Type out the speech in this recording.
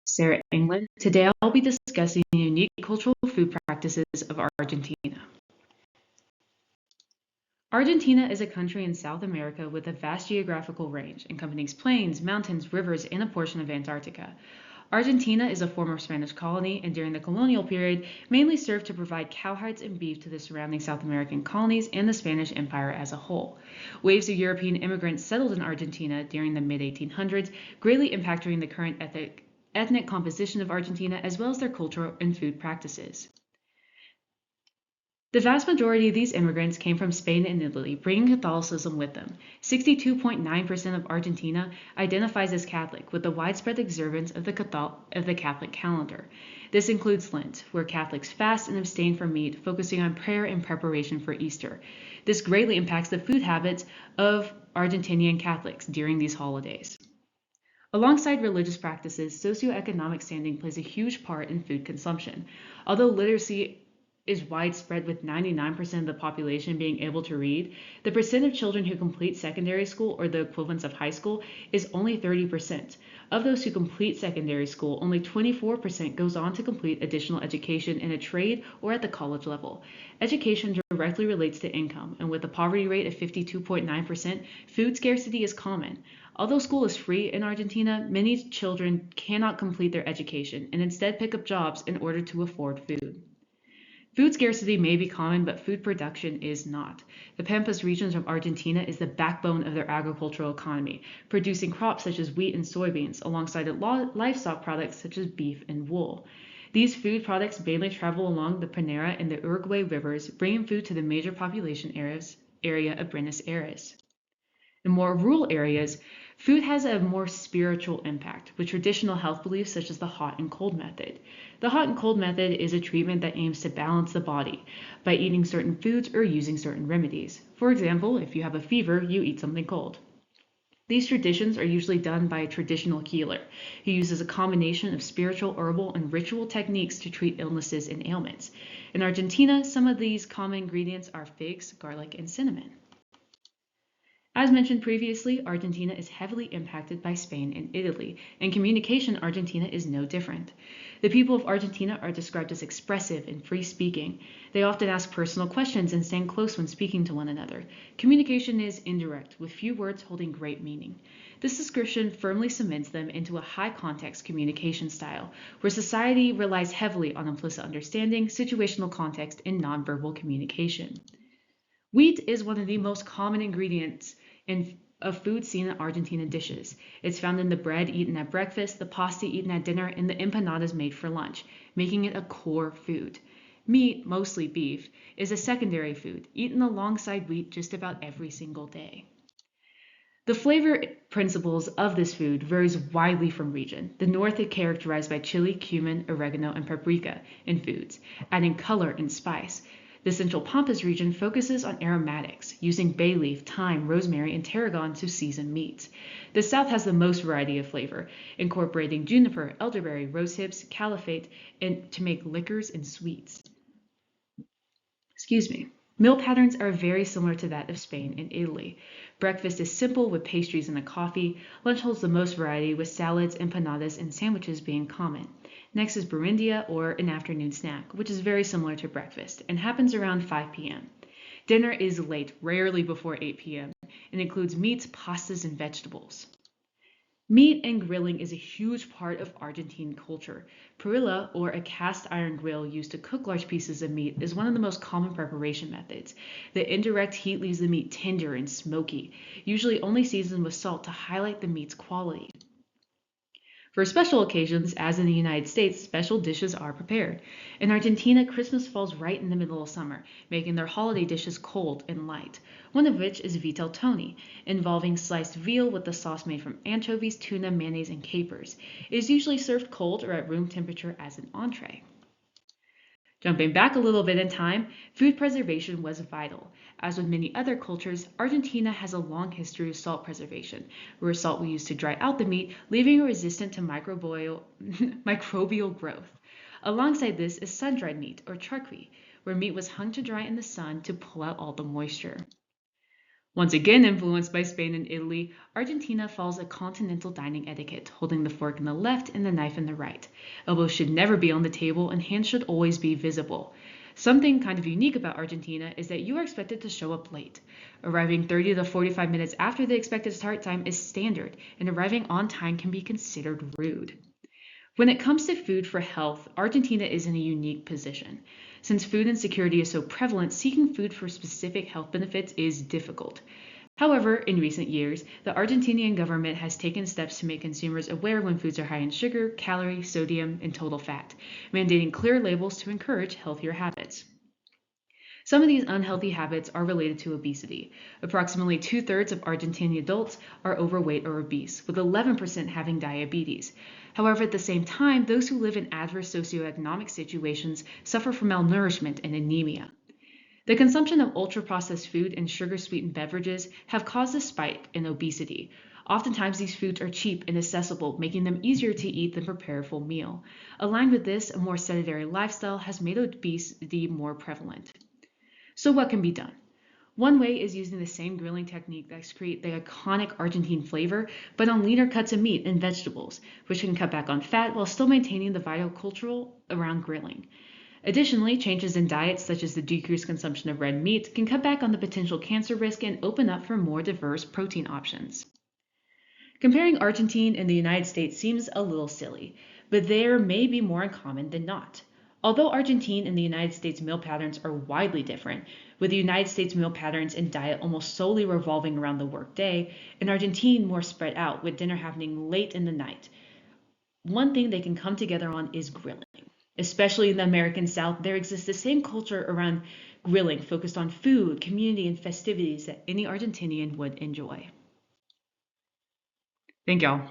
Sarah England. Today I'll be discussing the unique cultural food practices of Argentina. Argentina is a country in South America with a vast geographical range, encompassing plains, mountains, rivers, and a portion of Antarctica. Argentina is a former Spanish colony and during the colonial period mainly served to provide cowhides and beef to the surrounding South American colonies and the Spanish Empire as a whole. Waves of European immigrants settled in Argentina during the mid-1800s, greatly impacting the current ethnic composition of Argentina as well as their cultural and food practices. The vast majority of these immigrants came from Spain and Italy, bringing Catholicism with them. 62.9% of Argentina identifies as Catholic, with the widespread observance of the Catholic calendar. This includes Lent, where Catholics fast and abstain from meat, focusing on prayer and preparation for Easter. This greatly impacts the food habits of Argentinian Catholics during these holidays. Alongside religious practices, socioeconomic standing plays a huge part in food consumption. Although literacy is widespread with 99% of the population being able to read, the percent of children who complete secondary school or the equivalents of high school is only 30%. Of those who complete secondary school, only 24% goes on to complete additional education in a trade or at the college level. Education directly relates to income, and with a poverty rate of 52.9%, food scarcity is common. Although school is free in Argentina, many children cannot complete their education and instead pick up jobs in order to afford food. Food scarcity may be common, but food production is not. The Pampas regions of Argentina is the backbone of their agricultural economy, producing crops such as wheat and soybeans, alongside livestock products such as beef and wool. These food products mainly travel along the Panera and the Uruguay rivers, bringing food to the major population area of Buenos Aires. In more rural areas, food has a more spiritual impact, with traditional health beliefs such as the hot and cold method. The hot and cold method is a treatment that aims to balance the body by eating certain foods or using certain remedies. For example, if you have a fever, you eat something cold. These traditions are usually done by a traditional healer who uses a combination of spiritual, herbal, and ritual techniques to treat illnesses and ailments. In Argentina, some of these common ingredients are figs, garlic, and cinnamon. As mentioned previously, Argentina is heavily impacted by Spain and Italy, and communication in Argentina is no different. The people of Argentina are described as expressive and free-speaking. They often ask personal questions and stand close when speaking to one another. Communication is indirect, with few words holding great meaning. This description firmly cements them into a high-context communication style, where society relies heavily on implicit understanding, situational context, and nonverbal communication. Wheat is one of the most common ingredients of food seen in Argentine dishes. It's found in the bread eaten at breakfast, the pasta eaten at dinner, and the empanadas made for lunch, making it a core food. Meat, mostly beef, is a secondary food, eaten alongside wheat just about every single day. The flavor principles of this food varies widely from region. The north is characterized by chili, cumin, oregano, and paprika in foods, adding color and spice. The Central Pampas region focuses on aromatics, using bay leaf, thyme, rosemary, and tarragon to season meats. The South has the most variety of flavor, incorporating juniper, elderberry, rose hips, califate, and to make liquors and sweets. Meal patterns are very similar to that of Spain and Italy. Breakfast is simple with pastries and a coffee. Lunch holds the most variety with salads, empanadas, and sandwiches being common. Next is Buendia, or an afternoon snack, which is very similar to breakfast and happens around 5 p.m. Dinner is late, rarely before 8 p.m., and includes meats, pastas, and vegetables. Meat and grilling is a huge part of Argentine culture. Parrilla, or a cast iron grill used to cook large pieces of meat, is one of the most common preparation methods. The indirect heat leaves the meat tender and smoky, usually only seasoned with salt to highlight the meat's quality. For special occasions, as in the United States, special dishes are prepared. In Argentina, Christmas falls right in the middle of summer, making their holiday dishes cold and light, one of which is vitel toni, involving sliced veal with the sauce made from anchovies, tuna, mayonnaise, and capers. It is usually served cold or at room temperature as an entree. Jumping back a little bit in time, food preservation was vital. As with many other cultures, Argentina has a long history of salt preservation, where salt was used to dry out the meat, leaving it resistant to microbial growth. Alongside this is sun-dried meat, or charqui, where meat was hung to dry in the sun to pull out all the moisture. Once again influenced by Spain and Italy, Argentina follows a continental dining etiquette, holding the fork in the left and the knife in the right. Elbows should never be on the table and hands should always be visible. Something kind of unique about Argentina is that you are expected to show up late. Arriving 30 to 45 minutes after the expected start time is standard, and arriving on time can be considered rude. When it comes to food for health, Argentina is in a unique position. Since food insecurity is so prevalent, seeking food for specific health benefits is difficult. However, in recent years, the Argentinian government has taken steps to make consumers aware when foods are high in sugar, calorie, sodium, and total fat, mandating clear labels to encourage healthier habits. Some of these unhealthy habits are related to obesity. Approximately two-thirds of Argentinian adults are overweight or obese, with 11% having diabetes. However, at the same time, those who live in adverse socioeconomic situations suffer from malnourishment and anemia. The consumption of ultra-processed food and sugar-sweetened beverages have caused a spike in obesity. Oftentimes, these foods are cheap and accessible, making them easier to eat than prepare a full meal. Aligned with this, a more sedentary lifestyle has made obesity more prevalent. So what can be done? One way is using the same grilling technique that creates the iconic Argentine flavor, but on leaner cuts of meat and vegetables, which can cut back on fat while still maintaining the vital cultural around grilling. Additionally, changes in diets such as the decreased consumption of red meat can cut back on the potential cancer risk and open up for more diverse protein options. Comparing Argentina and the United States seems a little silly, but there may be more in common than not. Although Argentina and the United States meal patterns are widely different, with the United States meal patterns and diet almost solely revolving around the workday, and Argentina more spread out, with dinner happening late in the night, one thing they can come together on is grilling. Especially in the American South, there exists the same culture around grilling focused on food, community, and festivities that any Argentinian would enjoy. Thank y'all.